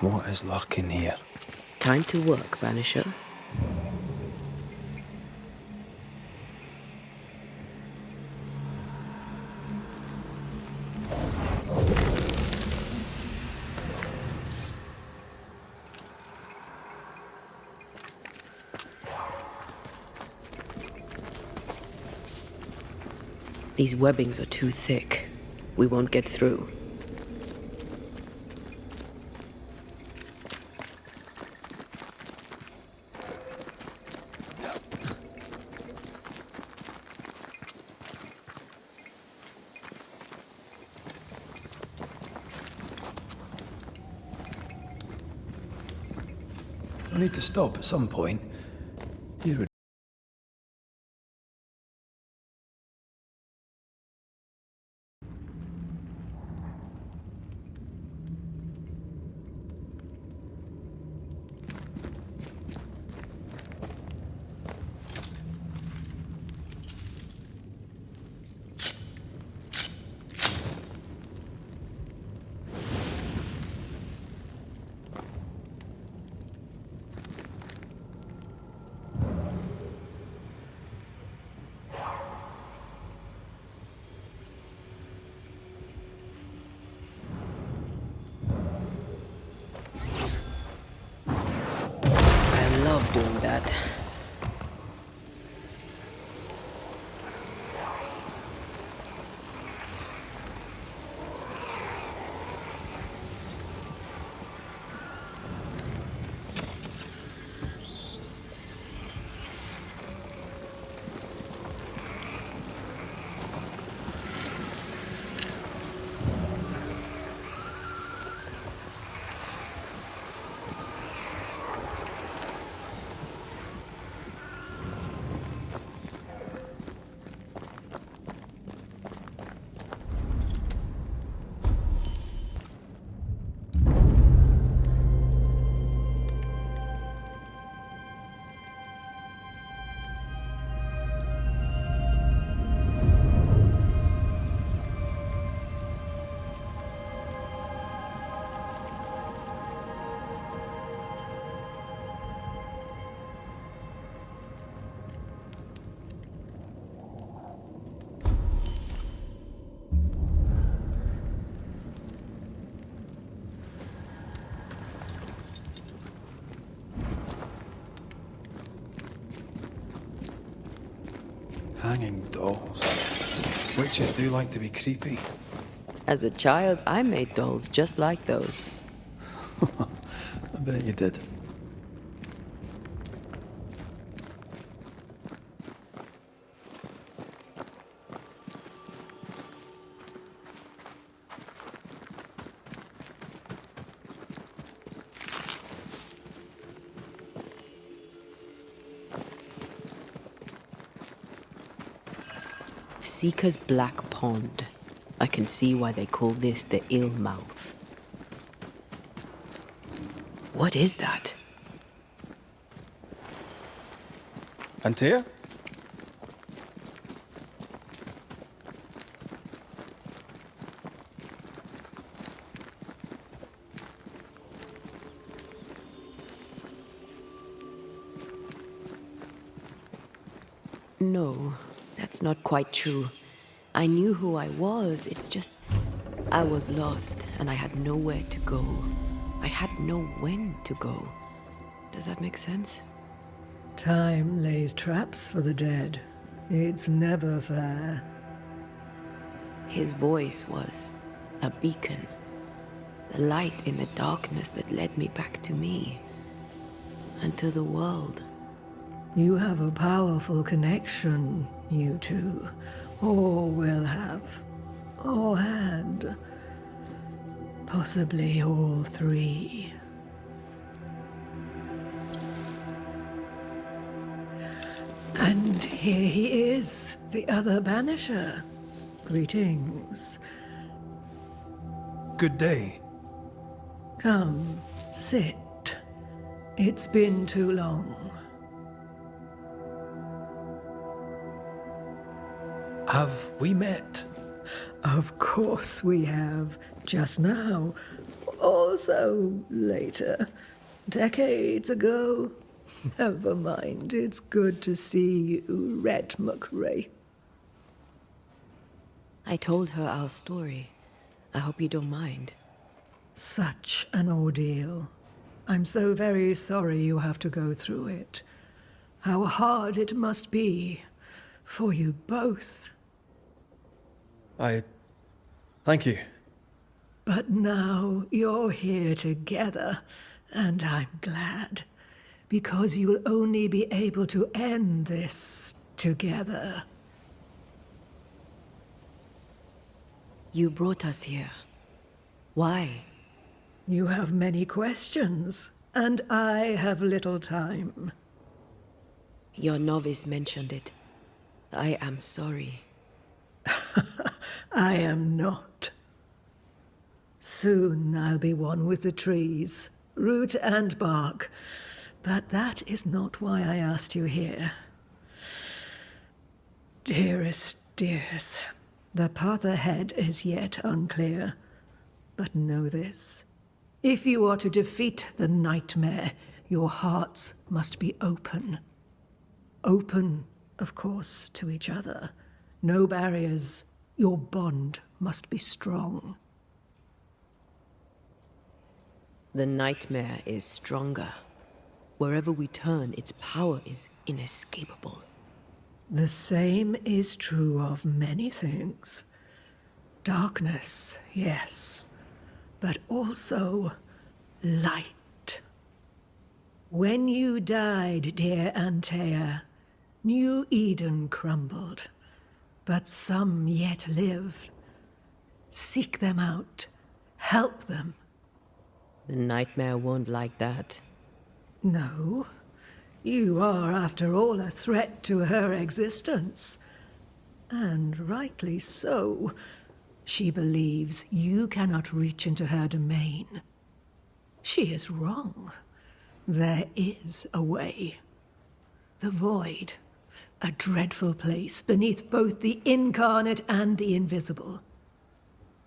What is lurking here? Time to work, Banisher. These webbings are too thick. We won't get through. I need to stop at some point. Here we I love doing that. hanging dolls. Witches do like to be creepy. As a child, I made dolls just like those. I bet you did. Seeker's Black Pond. I can see why they call this the Ill Mouth. What is that? Antea? No, that's not quite true. I knew who I was, it's just... I was lost, and I had nowhere to go. I had no when to go. Does that make sense? Time lays traps for the dead. It's never fair. His voice was a beacon. The light in the darkness that led me back to me. And to the world. You have a powerful connection, you two. Or will have. Or had. Possibly all three. And here he is, the other Banisher. Greetings. Good day. Come, sit. It's been too long. Have we met? Of course we have. Just now. Also later. Decades ago. Never mind, it's good to see you, Red McRae. I told her our story. I hope you don't mind. Such an ordeal. I'm so very sorry you have to go through it. How hard it must be for you both. Thank you. But now you're here together, and I'm glad. Because you'll only be able to end this together. You brought us here. Why? You have many questions, and I have little time. Your novice mentioned it. I am sorry. I am not. Soon I'll be one with the trees, root and bark. But that is not why I asked you here. Dearest dears, the path ahead is yet unclear. But know this. If you are to defeat the nightmare, your hearts must be open. Open, of course, to each other. No barriers. Your bond must be strong. The nightmare is stronger. Wherever we turn, its power is inescapable. The same is true of many things. Darkness, yes, but also light. When you died, dear Antea, New Eden crumbled, but some yet live. Seek them out, help them. The nightmare won't like that. No, you are, after all, a threat to her existence. And rightly so. She believes you cannot reach into her domain. She is wrong. There is a way. The void, a dreadful place beneath both the incarnate and the invisible.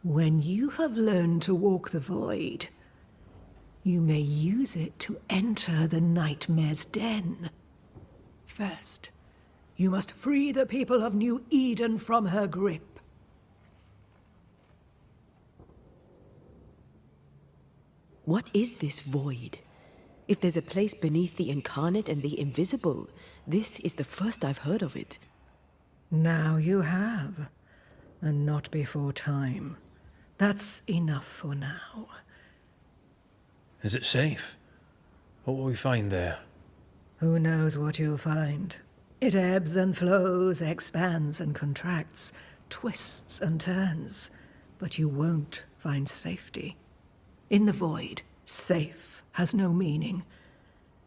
When you have learned to walk the void, you may use it to enter the nightmare's den. First, you must free the people of New Eden from her grip. What is this void? If there's a place beneath the incarnate and the invisible, this is the first I've heard of it. Now you have, and not before time. That's enough for now. Is it safe? What will we find there? Who knows what you'll find? It ebbs and flows, expands and contracts, twists and turns, but you won't find safety. In the void, safe has no meaning.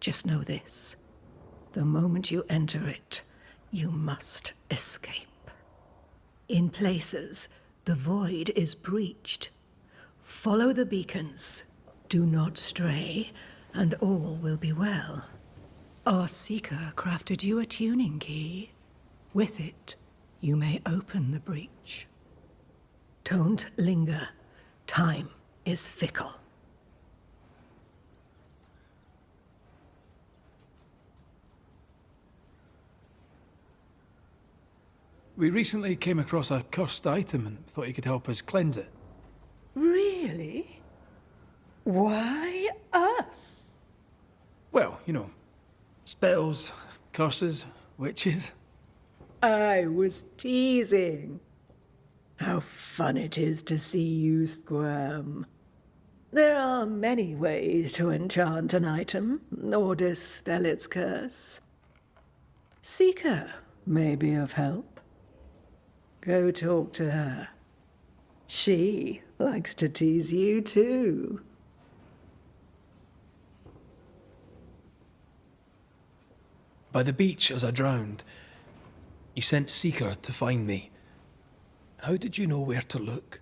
Just know this. The moment you enter it, you must escape. In places, the void is breached. Follow the beacons. Do not stray, and all will be well. Our Seeker crafted you a tuning key. With it, you may open the breach. Don't linger. Time is fickle. We recently came across a cursed item and thought you could help us cleanse it. Really? Why us? Well, you know, spells, curses, witches. I was teasing. How fun it is to see you squirm. There are many ways to enchant an item, or dispel its curse. Seeker may be of help. Go talk to her. She likes to tease you too. By the beach as I drowned, you sent Seeker to find me. How did you know where to look?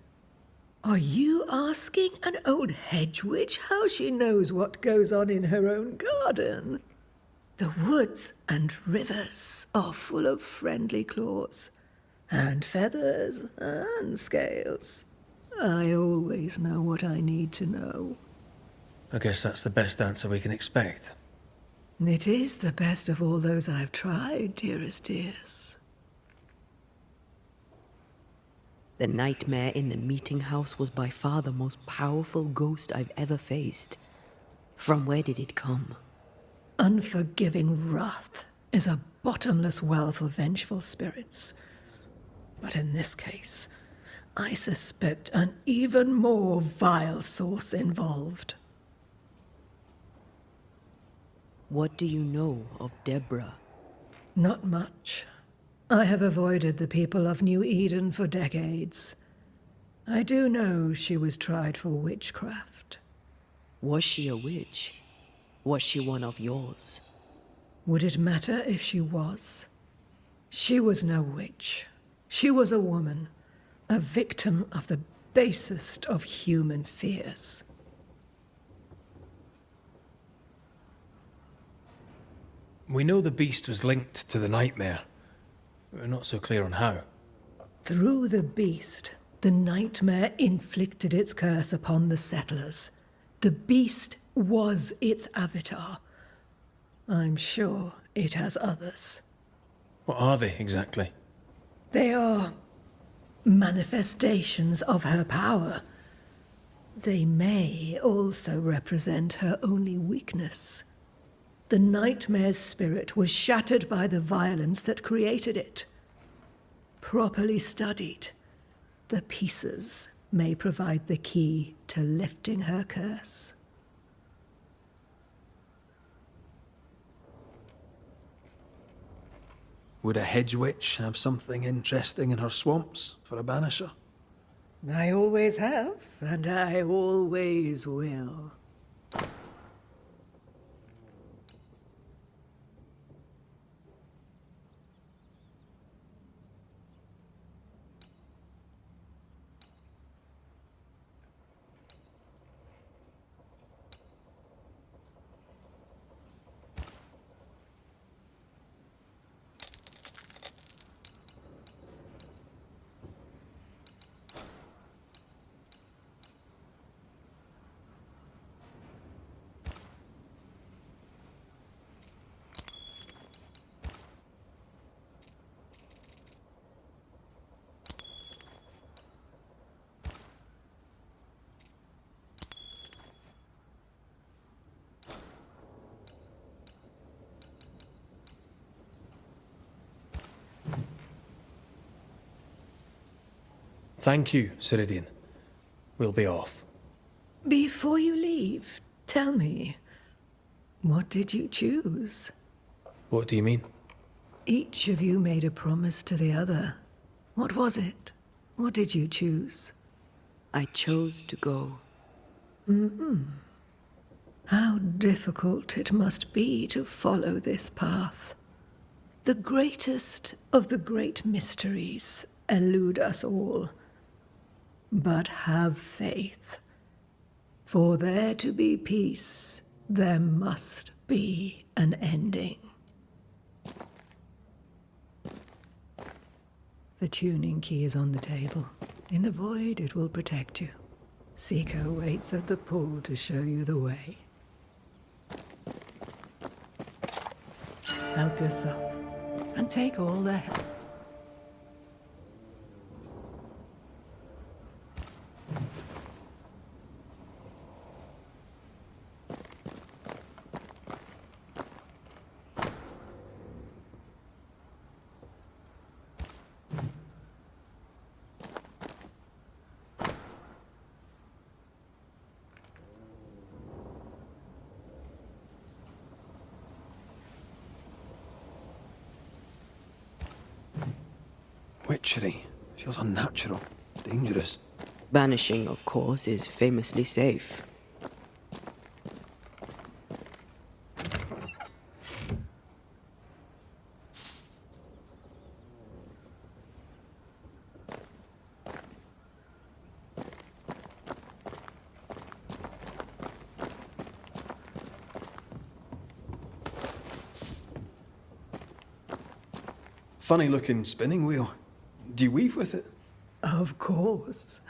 Are you asking an old hedge witch how she knows what goes on in her own garden? The woods and rivers are full of friendly claws, and feathers and scales. I always know what I need to know. I guess that's the best answer we can expect. It is the best of all those I've tried, dearest dears. The nightmare in the meeting house was by far the most powerful ghost I've ever faced. From where did it come? Unforgiving wrath is a bottomless well for vengeful spirits. But in this case, I suspect an even more vile source involved. What do you know of Deborah? Not much. I have avoided the people of New Eden for decades. I do know she was tried for witchcraft. Was she a witch? Was she one of yours? Would it matter if she was? She was no witch. She was a woman, a victim of the basest of human fears. We know the beast was linked to the nightmare. We're not so clear on how. Through the beast, the nightmare inflicted its curse upon the settlers. The beast was its avatar. I'm sure it has others. What are they, exactly? They are manifestations of her power. They may also represent her only weakness. The nightmare's spirit was shattered by the violence that created it. Properly studied, the pieces may provide the key to lifting her curse. Would a hedge witch have something interesting in her swamps for a banisher? I always have, and I always will. Thank you, Siridean. We'll be off. Before you leave, tell me, what did you choose? What do you mean? Each of you made a promise to the other. What was it? What did you choose? I chose to go. How difficult it must be to follow this path. The greatest of the great mysteries elude us all. But have faith. For there to be peace, there must be an ending. The tuning key is on the table. In the void, it will protect you. Seeker waits at the pool to show you the way. Help yourself, and take all the help. Witchery. Feels unnatural. Dangerous. Banishing, of course, is famously safe. Funny looking spinning wheel. Do you weave with it? Of course.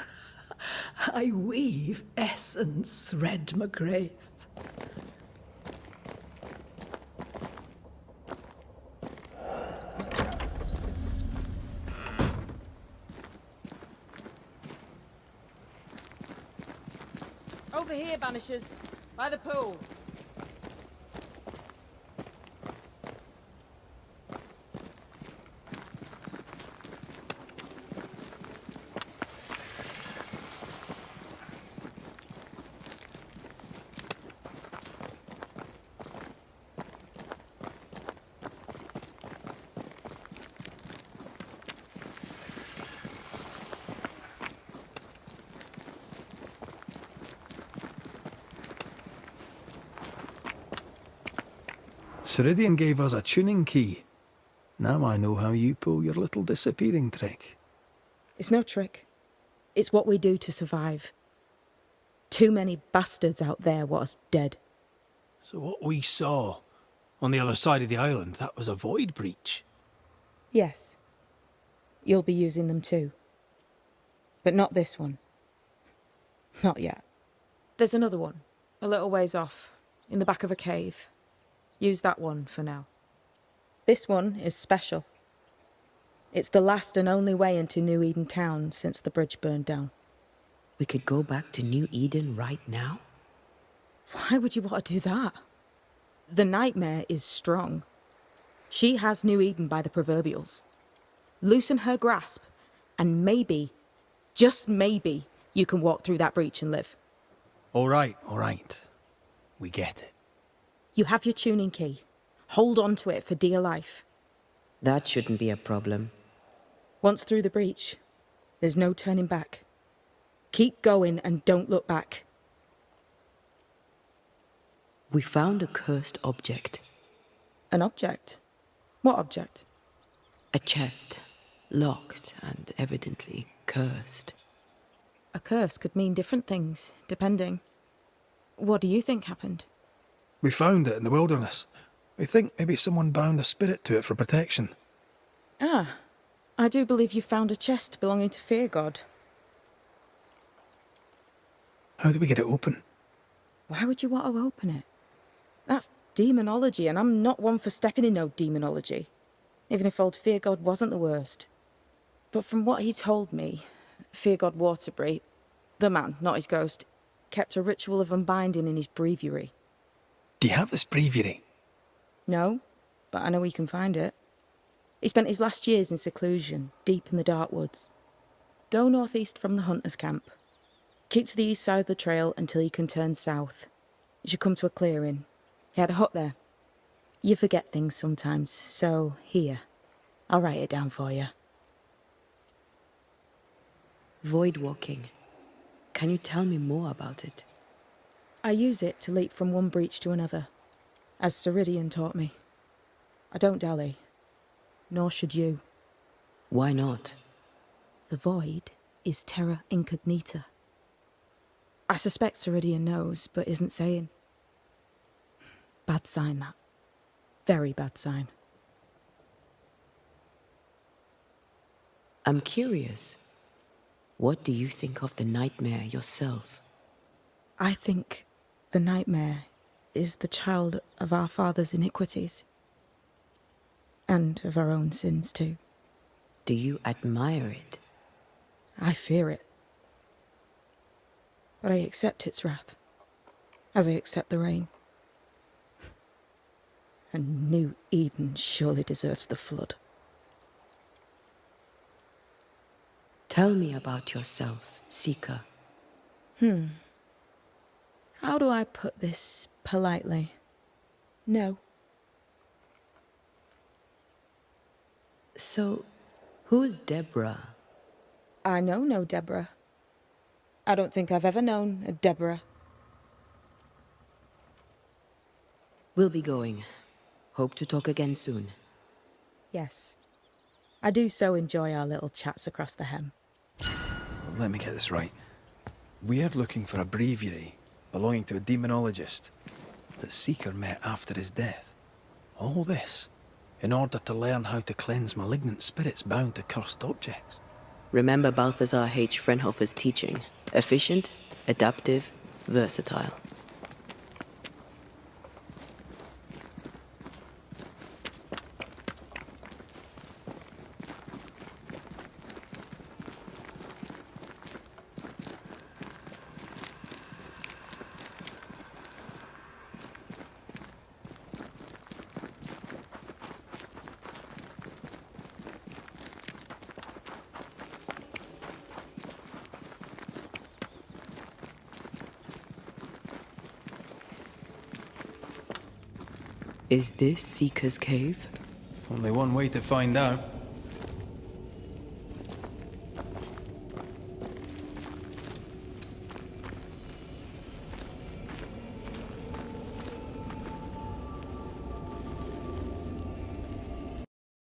I weave essence, Red McRaith. Over here, Banishers. By the pool. Siridean gave us a tuning key. Now I know how you pull your little disappearing trick. It's no trick. It's what we do to survive. Too many bastards out there want us dead. So what we saw on the other side of the island, that was a void breach? Yes. You'll be using them too. But not this one. Not yet. There's another one, a little ways off, in the back of a cave. Use that one for now. This one is special. It's the last and only way into New Eden town since the bridge burned down. We could go back to New Eden right now? Why would you want to do that? The nightmare is strong. She has New Eden by the proverbials. Loosen her grasp, and maybe, just maybe, you can walk through that breach and live. All right. We get it. You have your tuning key. Hold on to it for dear life. That shouldn't be a problem. Once through the breach, there's no turning back. Keep going and don't look back. We found a cursed object. An object? What object? A chest. Locked and evidently cursed. A curse could mean different things, depending. What do you think happened? We found it in the wilderness. We think maybe someone bound a spirit to it for protection. Ah, I do believe you found a chest belonging to Fear God. How do we get it open? Why would you want to open it? That's demonology, and I'm not one for stepping in no demonology. Even if old Fear God wasn't the worst. But from what he told me, Fear God Waterbury, the man, not his ghost, kept a ritual of unbinding in his breviary. Do you have this breviary? No, but I know he can find it. He spent his last years in seclusion, deep in the dark woods. Go northeast from the hunter's camp. Keep to the east side of the trail until you can turn south. You should come to a clearing. He had a hut there. You forget things sometimes, so here. I'll write it down for you. Void walking. Can you tell me more about it? I use it to leap from one breach to another, as Siridean taught me. I don't dally, nor should you. Why not? The void is terra incognita. I suspect Siridean knows, but isn't saying. Bad sign, that. Very bad sign. I'm curious. What do you think of the nightmare yourself? I think the nightmare is the child of our father's iniquities. And of our own sins, too. Do you admire it? I fear it. But I accept its wrath, as I accept the rain. And New Eden surely deserves the flood. Tell me about yourself, Seeker. How do I put this politely? No. So, who's Deborah? I know no Deborah. I don't think I've ever known a Deborah. We'll be going. Hope to talk again soon. Yes. I do so enjoy our little chats across the hem. Let me get this right. We're looking for a breviary belonging to a demonologist that Seeker met after his death. All this in order to learn how to cleanse malignant spirits bound to cursed objects. Remember Balthazar H. Frenhofer's teaching. Efficient, adaptive, versatile. Is this Seeker's Cave? Only one way to find out.